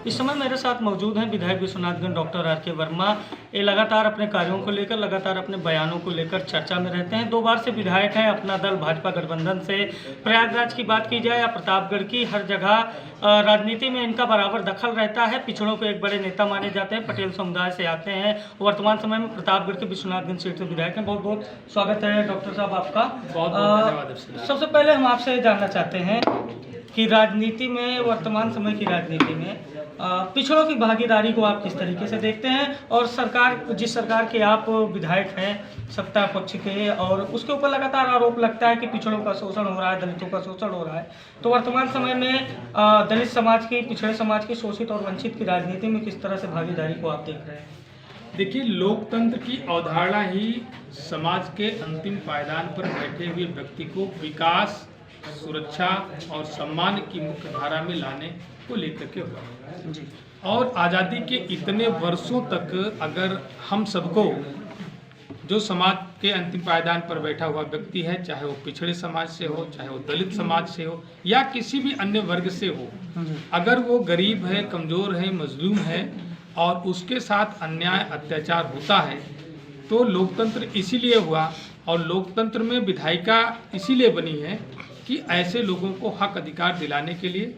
इस समय मेरे साथ मौजूद हैं विधायक विश्वनाथगंज डॉक्टर आर के वर्मा। ये लगातार अपने कार्यों को लेकर, लगातार अपने बयानों को लेकर चर्चा में रहते हैं। 2 बार से विधायक हैं। अपना दल भाजपा गठबंधन से, प्रयागराज की बात की जाए या प्रतापगढ़ की, हर जगह राजनीति में इनका बराबर दखल रहता है। पिछड़ों के एक बड़े नेता माने जाते हैं, पटेल समुदाय से आते हैं। वर्तमान समय में प्रतापगढ़ के विश्वनाथगंज सीट से विधायक हैं। बहुत बहुत स्वागत है डॉक्टर साहब आपका। बहुत धन्यवाद। सबसे पहले हम आपसे जानना चाहते हैं कि राजनीति में, वर्तमान समय की राजनीति में पिछड़ों की भागीदारी को आप किस तरीके से देखते हैं, और सरकार, जिस सरकार के आप विधायक हैं सत्ता पक्ष के, और उसके ऊपर लगातार आरोप लगता है कि पिछड़ों का शोषण हो रहा है, दलितों का शोषण हो रहा है, तो वर्तमान समय में दलित समाज की, पिछड़े समाज की, शोषित और वंचित की राजनीति में किस तरह से भागीदारी को आप देख रहे हैं? देखिए, लोकतंत्र की अवधारणा ही समाज के अंतिम पायदान पर बैठे हुए व्यक्ति को विकास, सुरक्षा और सम्मान की मुख्य धारा में लाने को लेकर के हुआ जी। और आज़ादी के इतने वर्षों तक अगर हम सबको, जो समाज के अंतिम पायदान पर बैठा हुआ व्यक्ति है, चाहे वो पिछड़े समाज से हो, चाहे वो दलित समाज से हो, या किसी भी अन्य वर्ग से हो, अगर वो गरीब है, कमज़ोर है, मजलूम है और उसके साथ अन्याय अत्याचार होता है, तो लोकतंत्र इसीलिए हुआ। और लोकतंत्र में विधायिका इसीलिए बनी है कि ऐसे लोगों को हक अधिकार दिलाने के लिए,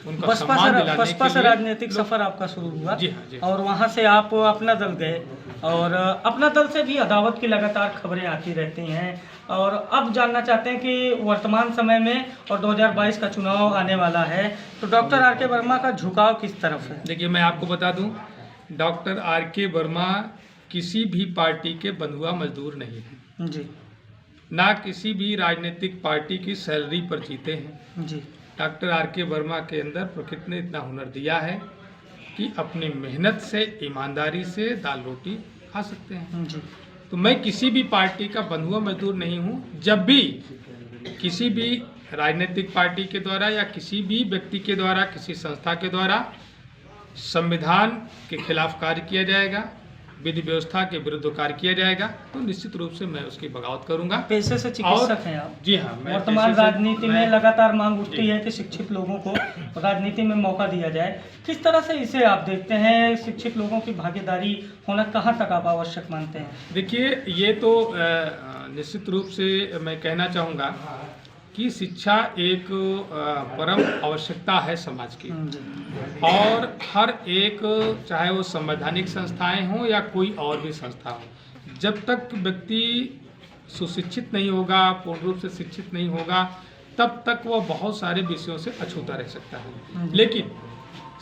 उनका सम्मान दिलाने के लिए। से राजनीतिक सफर आपका शुरू हुआ। जी हाँ, जी। और वहाँ से आप अपना दल गए, और अपना दल से भी अदावत की लगातार खबरें आती रहती हैं। और अब जानना चाहते हैं कि वर्तमान समय में, और 2022 का चुनाव आने वाला है, तो डॉक्टर आर के वर्मा का झुकाव किस तरफ है? देखिए, मैं आपको बता दूं, डॉक्टर आर के वर्मा किसी भी पार्टी के बंधुआ मजदूर नहीं हैं जी। ना किसी भी राजनीतिक पार्टी की सैलरी पर जीते हैं जी। डॉक्टर आर के वर्मा के अंदर प्रकृति ने इतना हुनर दिया है कि अपनी मेहनत से, ईमानदारी से दाल रोटी खा सकते हैं जी। तो मैं किसी भी पार्टी का बंधुआ मजदूर नहीं हूं। जब भी किसी भी राजनीतिक पार्टी के द्वारा या किसी भी व्यक्ति के द्वारा, किसी संस्था के द्वारा संविधान के खिलाफ कार्य किया जाएगा, विधि व्यवस्था के विरुद्ध कार्य किया जाएगा, तो निश्चित रूप से मैं उसकी बगावत करूंगा। पेशे से चिकित्सक हैं आप? जी हाँ। वर्तमान राजनीति में लगातार मांग उठती है कि शिक्षित लोगों को राजनीति में मौका दिया जाए। किस तरह से इसे आप देखते हैं? शिक्षित लोगों की भागीदारी होना कहाँ तक आप आवश्यक मानते हैं? देखिए, ये तो निश्चित रूप से मैं कहना चाहूँगा कि शिक्षा एक परम आवश्यकता है समाज की। और हर एक, चाहे वो संवैधानिक संस्थाएं हों या कोई और भी संस्था हो, जब तक व्यक्ति सुशिक्षित नहीं होगा, पूर्ण रूप से शिक्षित नहीं होगा, तब तक वो बहुत सारे विषयों से अछूता रह सकता है। लेकिन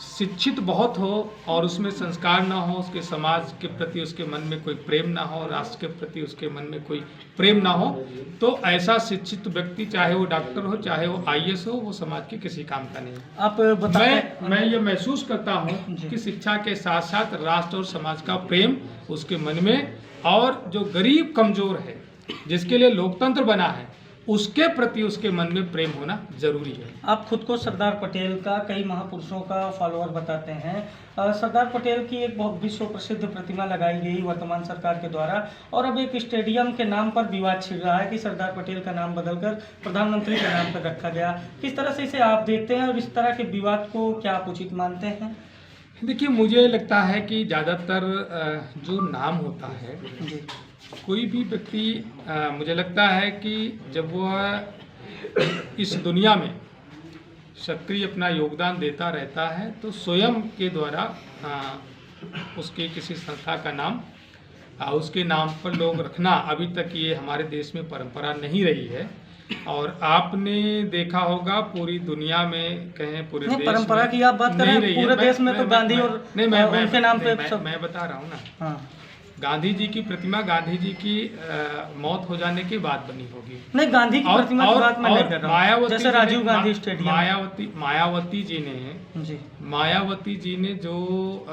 शिक्षित बहुत हो और उसमें संस्कार ना हो, उसके समाज के प्रति उसके मन में कोई प्रेम ना हो, राष्ट्र के प्रति उसके मन में कोई प्रेम ना हो, तो ऐसा शिक्षित व्यक्ति, चाहे वो डॉक्टर हो, चाहे वो IAS हो, वो समाज के किसी काम का नहीं। आप बताएं। मैं ये महसूस करता हूँ कि शिक्षा के साथ साथ राष्ट्र और समाज का प्रेम उसके मन में, और जो गरीब कमजोर है, जिसके लिए लोकतंत्र बना है, उसके प्रति उसके मन में प्रेम होना जरूरी है। आप खुद को सरदार पटेल का, कई महापुरुषों का फॉलोअर बताते हैं। सरदार पटेल की एक बहुत विश्व प्रसिद्ध प्रतिमा लगाई गई वर्तमान सरकार के द्वारा, और अब एक स्टेडियम के नाम पर विवाद छिड़ रहा है कि सरदार पटेल का नाम बदलकर प्रधानमंत्री के नाम पर रखा गया। किस तरह से इसे आप देखते हैं, और इस तरह के विवाद को क्या आप उचित मानते हैं? देखिए, मुझे लगता है कि ज़्यादातर जो नाम होता है, कोई भी व्यक्ति, मुझे लगता है कि जब वह इस दुनिया में सक्रिय अपना योगदान देता रहता है, तो स्वयं के द्वारा उसके किसी संस्था का नाम उसके नाम पर लोग रखना, अभी तक ये हमारे देश में परंपरा नहीं रही है। और आपने देखा होगा पूरी दुनिया में, कहें पूरे देश परंपरा की आप बात कर रहे हैं, पूरे देश में तो गांधी और उनके नाम पे मैं बता रहा हूँ ना। हाँ। गांधी जी की प्रतिमा गांधी जी की मौत हो जाने के बाद बनी होगी। नहीं, गांधी की प्रतिमा की बात मैं नहीं कर रहा हूं। जैसे राजीव गांधी स्टेडियम, मायावती जी ने जो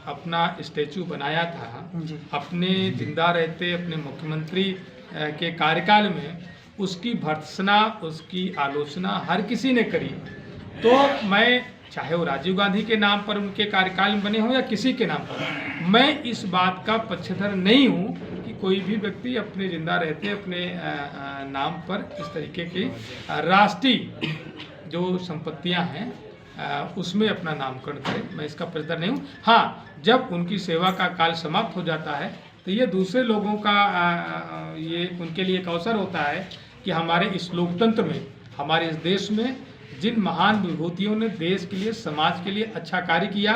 अपना स्टैचू बनाया था, अपने जिंदा रहते अपने मुख्यमंत्री के कार्यकाल में उसकी भर्त्सना, उसकी आलोचना हर किसी ने करी। तो मैं, चाहे वो राजीव गांधी के नाम पर उनके कार्यकाल में बने हों या किसी के नाम पर, मैं इस बात का पक्षधर नहीं हूं कि कोई भी व्यक्ति अपने जिंदा रहते अपने नाम पर इस तरीके की राष्ट्रीय जो संपत्तियां हैं उसमें अपना नामकरण करें। मैं इसका प्रतिनिधि नहीं हूँ। हाँ, जब उनकी सेवा का काल समाप्त हो जाता है तो ये दूसरे लोगों का ये उनके लिए एक अवसर होता है कि हमारे इस लोकतंत्र में, हमारे इस देश में जिन महान विभूतियों ने देश के लिए, समाज के लिए अच्छा कार्य किया,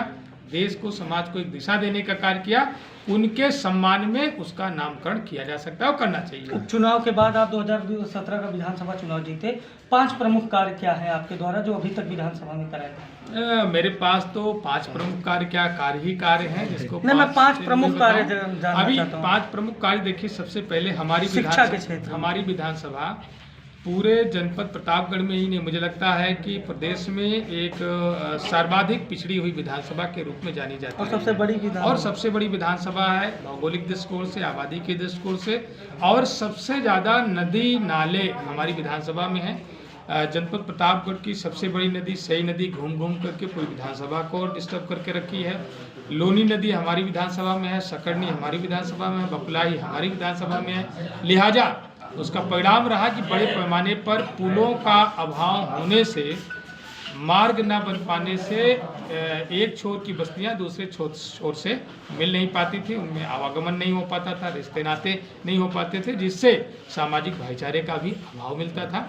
देश को, समाज को एक दिशा देने का कार्य किया, उनके सम्मान में उसका नामकरण किया जा सकता है और करना चाहिए। चुनाव के बाद आप 2017 का विधानसभा चुनाव जीते। 5 प्रमुख कार्य क्या है आपके द्वारा जो अभी तक विधानसभा में कराए गए? मेरे पास तो 5 प्रमुख कार्य क्या कार्य हैं जिसको नहीं, मैं 5 प्रमुख कार्य जानना अभी चाहता हूं। 5 प्रमुख कार्य देखिए, सबसे पहले शिक्षा के क्षेत्र में। हमारी विधानसभा पूरे जनपद प्रतापगढ़ में ही नहीं, मुझे लगता है कि प्रदेश में एक सर्वाधिक पिछड़ी हुई विधानसभा के रूप में जानी जाती है। और सबसे बड़ी विधानसभा है भौगोलिक दृष्टिकोण से, आबादी के दृष्टिकोण से, और सबसे ज़्यादा नदी नाले हमारी विधानसभा में है। जनपद प्रतापगढ़ की सबसे बड़ी नदी सई नदी घूम घूम करके पूरी विधानसभा को डिस्टर्ब करके रखी है। लोनी नदी हमारी विधानसभा में है, सकरनी हमारी विधानसभा में है, बपलाई हमारी विधानसभा में है। लिहाजा उसका परिणाम रहा कि बड़े पैमाने पर पुलों का अभाव होने से, मार्ग न बन पाने से एक छोर की बस्तियां दूसरे छोर से मिल नहीं पाती थी, उनमें आवागमन नहीं हो पाता था, रिश्ते नाते नहीं हो पाते थे, जिससे सामाजिक भाईचारे का भी अभाव मिलता था।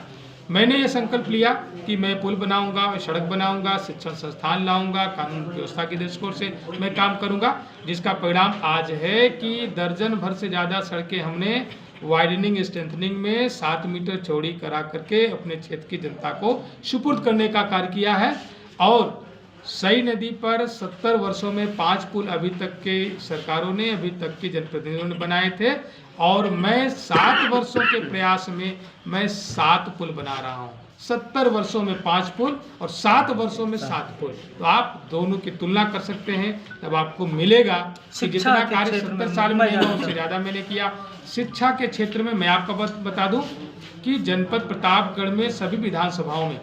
मैंने ये संकल्प लिया कि मैं पुल बनाऊंगा, सड़क बनाऊंगा, शिक्षण संस्थान लाऊंगा, कानून व्यवस्था के दृष्टिकोण से मैं काम करूंगा, जिसका परिणाम आज है कि दर्जन भर से ज़्यादा सड़कें हमने वाइडनिंग स्ट्रेंथनिंग में 7 मीटर चौड़ी करा करके अपने क्षेत्र की जनता को सुपुर्द करने का कार्य किया है। और सई नदी पर 70 वर्षों में 5 पुल अभी तक के सरकारों ने, अभी तक के जनप्रतिनिधियों ने बनाए थे, और मैं 7 वर्षों के प्रयास में मैं 7 पुल बना रहा हूँ। 70 वर्षों में 5 पुल और 7 वर्षों में 7 पुल, तो आप दोनों की तुलना कर सकते हैं, तब आपको मिलेगा कि जितना कार्य 70 साल में नहीं, उससे ज़्यादा मैंने किया। शिक्षा के क्षेत्र में मैं आपको बता दूं कि जनपद प्रतापगढ़ में सभी विधानसभाओं में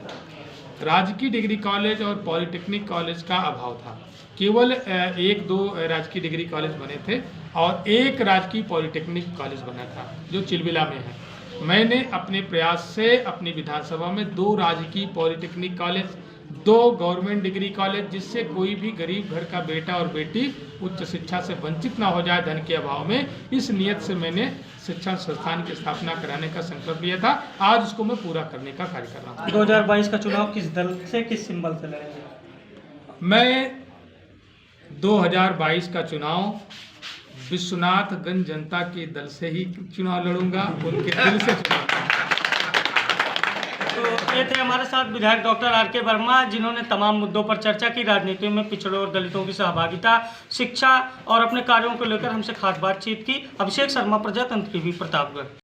राजकीय डिग्री कॉलेज और पॉलिटेक्निक कॉलेज का अभाव था। केवल 1-2 राजकीय डिग्री कॉलेज बने थे और 1 राजकीय पॉलिटेक्निक कॉलेज बना था जो चिलबिला में है। मैंने अपने प्रयास से अपनी विधानसभा में 2 राजकीय polytechnic college, 2 government degree college, जिससे कोई भी गरीब घर का बेटा और बेटी उच्च शिक्षा से वंचित ना हो जाए धन के अभाव में, इस नियत से मैंने शिक्षण संस्थान की स्थापना कराने का संकल्प लिया था। आज उसको मैं पूरा करने का कार्य कर रहा हूँ। 2022 का चुनाव किस दल से, किस सिंबल से लड़ेंगे? मैं 2022 का चुनाव विश्वनाथगंज जनता के दल से ही चुनाव लड़ूंगा, उनके दिल से चुनाव। तो ये थे हमारे साथ विधायक डॉक्टर आर.के. वर्मा, जिन्होंने तमाम मुद्दों पर चर्चा की, राजनीति में पिछड़ों और दलितों की सहभागिता, शिक्षा और अपने कार्यों को लेकर हमसे खास बातचीत की। अभिषेक शर्मा, प्रजातंत्र टीवी, प्रतापगढ़।